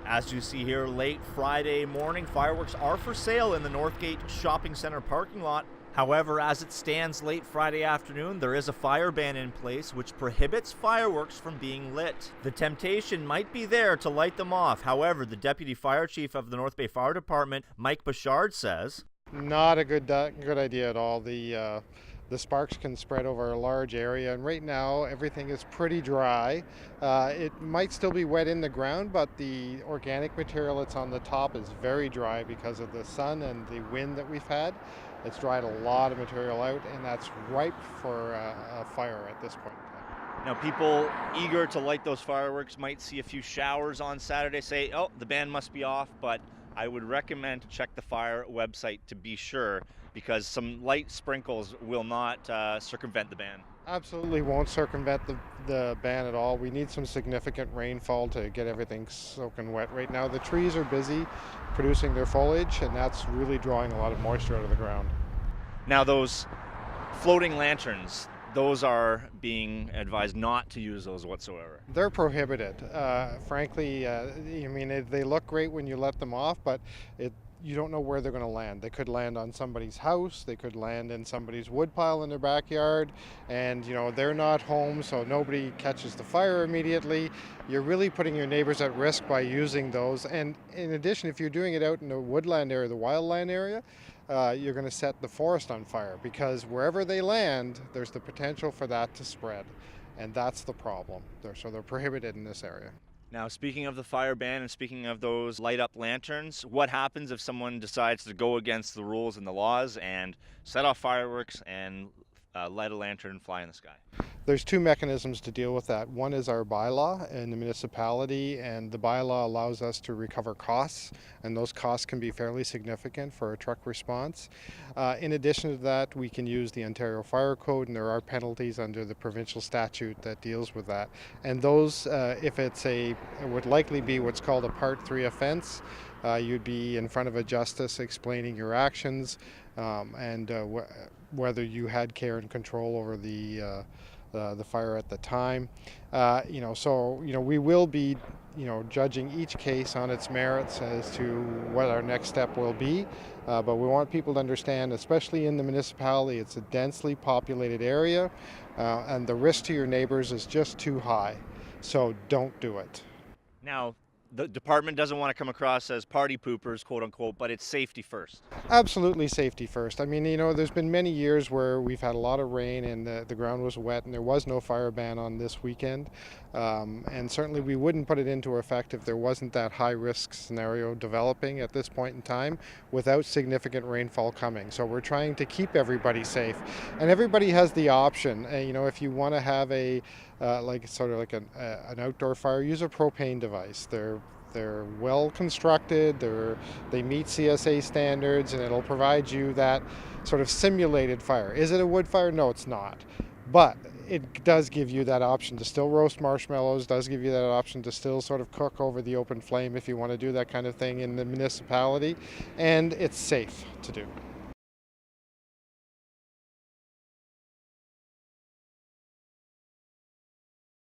As you see here, late Friday morning, fireworks are for sale in the Northgate Shopping Center parking lot. However, as it stands late Friday afternoon, there is a fire ban in place which prohibits fireworks from being lit. The temptation might be there to light them off. However, the Deputy Fire Chief of the North Bay Fire Department, Mike Bouchard, says, Not a good idea at all. The sparks can spread over a large area, and right now everything is pretty dry. It might still be wet in the ground, but the organic material that's on the top is very dry because of the sun and the wind that we've had. It's dried a lot of material out, and that's ripe for a fire at this point in time. Now, people eager to light those fireworks might see a few showers on Saturday, say, oh, the ban must be off, but I would recommend to check the fire website to be sure, because some light sprinkles will not circumvent the ban. Absolutely won't circumvent the ban at all. We need some significant rainfall to get everything soaking wet. Right now the trees are busy producing their foliage, and that's really drawing a lot of moisture out of the ground. Now, those floating lanterns, those are being advised not to use those whatsoever. They're prohibited. Frankly, they look great when you let them off, but you don't know where they're going to land. They could land on somebody's house, they could land in somebody's woodpile in their backyard, and they're not home, so nobody catches the fire immediately. You're really putting your neighbors at risk by using those. And in addition, if you're doing it out in the woodland area, the wildland area, you're going to set the forest on fire, because wherever they land, there's the potential for that to spread. And that's the problem. So they're prohibited in this area. Now, speaking of the fire ban and speaking of those light up lanterns, what happens if someone decides to go against the rules and the laws and set off fireworks and light a lantern and fly in the sky? There's two mechanisms to deal with that. One is our bylaw in the municipality, and the bylaw allows us to recover costs, and those costs can be fairly significant for a truck response. In addition to that, we can use the Ontario Fire Code, and there are penalties under the provincial statute that deals with that. And those, if it would likely be what's called a Part 3 offense. You'd be in front of a justice explaining your actions and whether you had care and control over the fire at the time. We will be judging each case on its merits as to what our next step will be. But we want people to understand, especially in the municipality, it's a densely populated area, and the risk to your neighbors is just too high. So don't do it. Now, the department doesn't want to come across as party poopers, quote unquote, but it's safety first. Absolutely safety first. I mean, there's been many years where we've had a lot of rain and the ground was wet, and there was no fire ban on this weekend. And certainly we wouldn't put it into effect if there wasn't that high risk scenario developing at this point in time without significant rainfall coming. So we're trying to keep everybody safe, and everybody has the option. If you want to have an outdoor fire, use a propane device. They're well constructed, they meet CSA standards, and it'll provide you that sort of simulated fire. Is it a wood fire? No, it's not. But it does give you that option to still roast marshmallows, does give you that option to still sort of cook over the open flame if you want to do that kind of thing in the municipality, and it's safe to do.